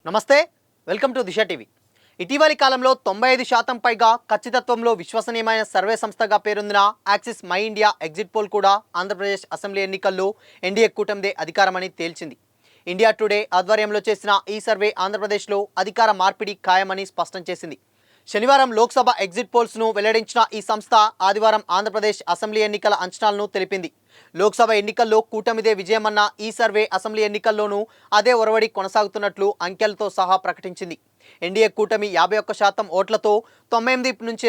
నమస్తే, welcome to Disha TV. ఇటీవలి కాలంలో 95% పైగా ఖచ్చితత్వంలో విశ్వసనీయమైన సర్వే సంస్థగా పేరొందిన axis my India exit poll కూడా ఆంధ్రప్రదేశ్ అసెంబ్లీ ఎన్నికల్లో ఎన్డీఏ కూటమిదే అధికారమని తేల్చింది. ఇండియా టుడే ఆధ్వర్యంలో చేసిన ఈ సర్వే ఆంధ్రప్రదేశ్లో అధికార మార్పిడి ఖాయమని స్పష్టం చేసింది. శనివారం లోక్సభ ఎగ్జిట్ పోల్స్ను వెల్లడించిన ఈ సంస్థ ఆదివారం ఆంధ్రప్రదేశ్ అసెంబ్లీ ఎన్నికల అంచనాలను తెలిపింది. లోక్సభ ఎన్నికల్లో కూటమిదే విజయమన్న ఈ సర్వే అసెంబ్లీ ఎన్నికల్లోనూ అదే ఒరవడి కొనసాగుతున్నట్లు అంకెలతో సహా ప్రకటించింది. ఎన్డీఏ కూటమి 51% ఓట్లతో 98 నుంచి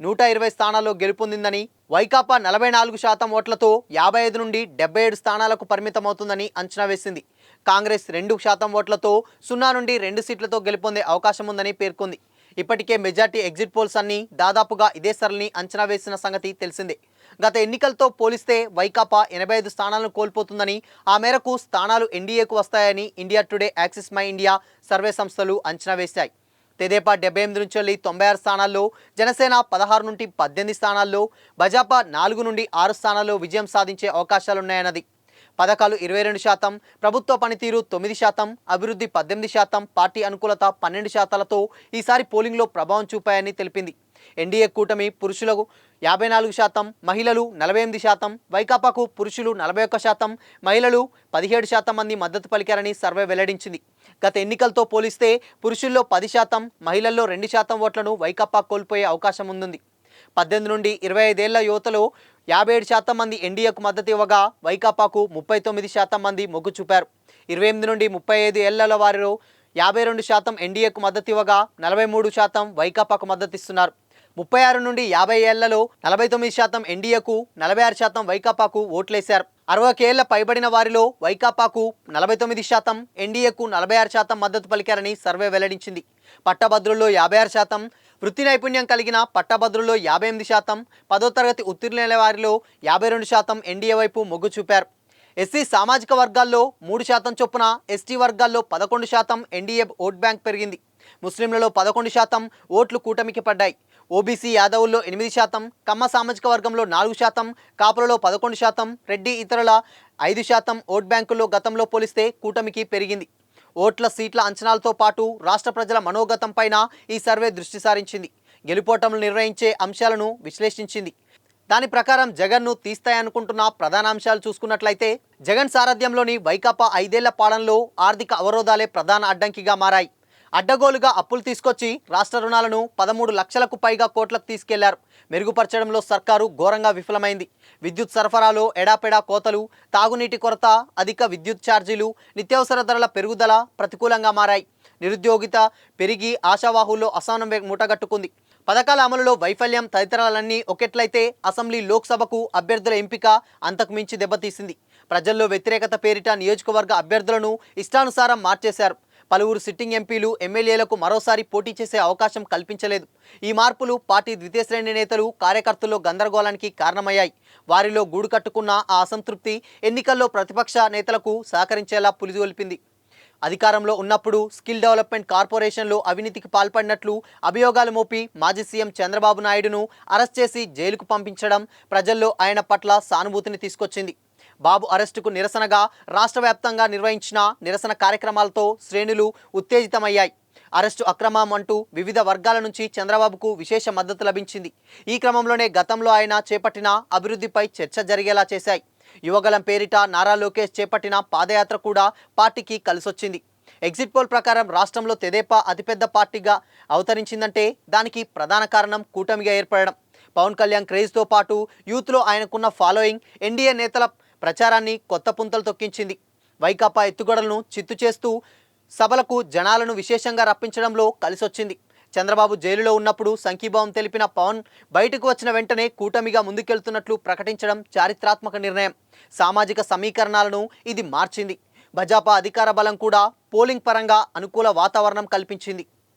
120 స్థానాల్లో గెలుపొందిందని, వైకాపా 44% ఓట్లతో 55 నుండి 77 స్థానాలకు పరిమితమవుతుందని అంచనా వేసింది. కాంగ్రెస్ 2% ఓట్లతో 0 నుండి 2 సీట్లతో గెలుపొందే అవకాశం ఉందని పేర్కొంది. ఇప్పటికే మెజార్టీ ఎగ్జిట్ పోల్స్ అన్ని దాదాపుగా ఇదే సరళిని అంచనా వేసిన సంగతి తెలిసిందే. గత ఎన్నికలతో పోలిస్తే వైకాపా 85 స్థానాలను కోల్పోతుందని, ఆ మేరకు స్థానాలు ఎన్డీఏకు వస్తాయని India today, axis my India survey సంస్థలు అంచనా వేశాయి. తెదేపా 78 నుంచి 96 స్థానాల్లో, జనసేన 16 నుండి 18 స్థానాల్లో, భాజపా 4 నుండి 6 స్థానాల్లో విజయం సాధించే అవకాశాలున్నాయన్నది. పథకాలు 22%, ప్రభుత్వ పనితీరు 9%, అభివృద్ధి 18%, పార్టీ అనుకూలత 12%లతో ఈసారి పోలింగ్లో ప్రభావం చూపాయని తెలిపింది. ఎన్డీఏ కూటమి పురుషులకు 54%, మహిళలు 48%, వైకాపాకు పురుషులు 41%, మహిళలు 17% మంది మద్దతు పలికారని సర్వే వెల్లడించింది. గత ఎన్నికలతో పోలిస్తే పురుషుల్లో 10%, మహిళల్లో 2% ఓట్లను వైకాపా కోల్పోయే అవకాశం ఉంది. 18 నుండి 25 ఏళ్ల యువతలో 57% మంది ఎన్డీఏకు మద్దతు ఇవ్వగా, వైకాపాకు 39% మంది మొగ్గు చూపారు. 28 నుండి 35 ఏళ్ల వారిలో 52% ఎన్డీఏకు మద్దతు ఇవ్వగా, 43% వైకాపాకు మద్దతిస్తున్నారు. 36 నుండి 50 ఏళ్లలో 49% ఎన్డీఏకు, 46% వైకాపాకు ఓట్లేశారు. 60 ఏళ్ల పైబడిన వారిలో వైకాపాకు 49%, ఎన్డీఏకు 46% మద్దతు పలికారని సర్వే వెల్లడించింది. పట్టభద్రుల్లో 56%, వృత్తి నైపుణ్యం కలిగిన పట్టభద్రుల్లో 58%, 10వ తరగతి ఉత్తీర్ణులైన వారిలో 52% ఎన్డీఏ వైపు మొగ్గు చూపారు. ఎస్సీ సామాజిక వర్గాల్లో 3% చొప్పున, ఎస్టీ వర్గాల్లో 11% ఎన్డీఏ ఓట్ బ్యాంక్ పెరిగింది. ముస్లింలలో 11% ఓట్లు కూటమికి పడ్డాయి. ఓబీసీ యాదవుల్లో 8%, కమ్మ సామాజిక వర్గంలో 4%, కాపులలో 11%, రెడ్డి ఇతరుల 5% ఓట్ బ్యాంకుల్లో గతంలో పోలిస్తే కూటమికి పెరిగింది. ఓట్ల సీట్ల అంచనాలతో పాటు రాష్ట్ర ప్రజల మనోగతం పైన ఈ సర్వే దృష్టి సారించింది. గెలుపోటములు నిర్ణయించే అంశాలను విశ్లేషించింది. దాని ప్రకారం జగన్ను తీస్తాయనుకుంటున్న ప్రధాన అంశాలు చూసుకున్నట్లయితే, జగన్ సారథ్యంలోని వైకాపా 5 ఏళ్ల పాలనలో ఆర్థిక అవరోధాలే ప్రధాన అడ్డంకిగా మారాయి. అడ్డగోలుగా అప్పులు తీసుకొచ్చి రాష్ట్ర రుణాలను 13 లక్షలకు పైగా కోట్లకు తీసుకెళ్లారు. మెరుగుపరచడంలో సర్కారు ఘోరంగా విఫలమైంది. విద్యుత్ సరఫరాలో ఎడాపెడా కోతలు, తాగునీటి కొరత, అధిక విద్యుత్ ఛార్జీలు, నిత్యావసర ధరల పెరుగుదల ప్రతికూలంగా మారాయి. నిరుద్యోగిత పెరిగి ఆశావాహుల్లో అసహనం మూటగట్టుకుంది. పథకాల అమలులో వైఫల్యం తదితరాలన్నీ ఒకెట్లయితే, అసెంబ్లీ, లోక్సభకు అభ్యర్థుల ఎంపిక అంతకు మించి దెబ్బతీసింది. ప్రజల్లో వ్యతిరేకత పేరిట నియోజకవర్గ అభ్యర్థులను ఇష్టానుసారం మార్చేశారు. పలువురు సిట్టింగ్ ఎంపీలు, ఎమ్మెల్యేలకు మరోసారి పోటీ చేసే అవకాశం కల్పించలేదు. ఈ మార్పులు పార్టీ ద్వితీయ శ్రేణి నేతలు, కార్యకర్తల్లో గందరగోళానికి కారణమయ్యాయి. వారిలో గూడు కట్టుకున్న ఆ అసంతృప్తి ఎన్నికల్లో ప్రతిపక్ష నేతలకు సహకరించేలా పులిగొల్పింది. అధికారంలో ఉన్నప్పుడు స్కిల్ డెవలప్మెంట్ కార్పొరేషన్లో అవినీతికి పాల్పడినట్లు అభియోగాలు మోపి మాజీ సీఎం చంద్రబాబు నాయుడును అరెస్ట్ చేసి జైలుకు పంపించడం ప్రజల్లో ఆయన పట్ల సానుభూతిని తీసుకొచ్చింది. బాబు అరెస్టుకు నిరసనగా రాష్ట్ర వ్యాప్తంగా నిర్వహించిన నిరసన కార్యక్రమాలతో శ్రేణులు ఉత్తేజితమయ్యాయి. అరెస్టు అక్రమం అంటూ వివిధ వర్గాల నుంచి చంద్రబాబుకు విశేష మద్దతు లభించింది. ఈ క్రమంలోనే గతంలో ఆయన చేపట్టిన అభివృద్ధిపై చర్చ జరిగేలా చేశాయి. యువగలం పేరిట నారా లోకేష్ చేపట్టిన పాదయాత్ర కూడా పార్టీకి కలిసొచ్చింది. ఎగ్జిట్ పోల్ ప్రకారం రాష్ట్రంలో తెదేపా అతిపెద్ద పార్టీగా అవతరించిందంటే దానికి ప్రధాన కారణం కూటమిగా ఏర్పడడం. పవన్ కళ్యాణ్ క్రేజ్తో పాటు యూత్లో ఆయనకున్న ఫాలోయింగ్ ఎన్డీఏ నేతల ప్రచారాన్ని కొత్త పుంతలు తొక్కించింది. వైకాపా ఎత్తుగడలను చిత్తు చేస్తూ సభలకు జనాలను విశేషంగా రప్పించడంలో కలిసొచ్చింది. చంద్రబాబు జైలులో ఉన్నప్పుడు సంఘీభావం తెలిపిన పవన్ బయటకు వచ్చిన వెంటనే కూటమిగా ముందుకెళ్తున్నట్లు ప్రకటించడం చారిత్రాత్మక నిర్ణయం. సామాజిక సమీకరణాలను ఇది మార్చింది. భాజపా అధికార బలం కూడా పోలింగ్ పరంగా అనుకూల వాతావరణం కల్పించింది.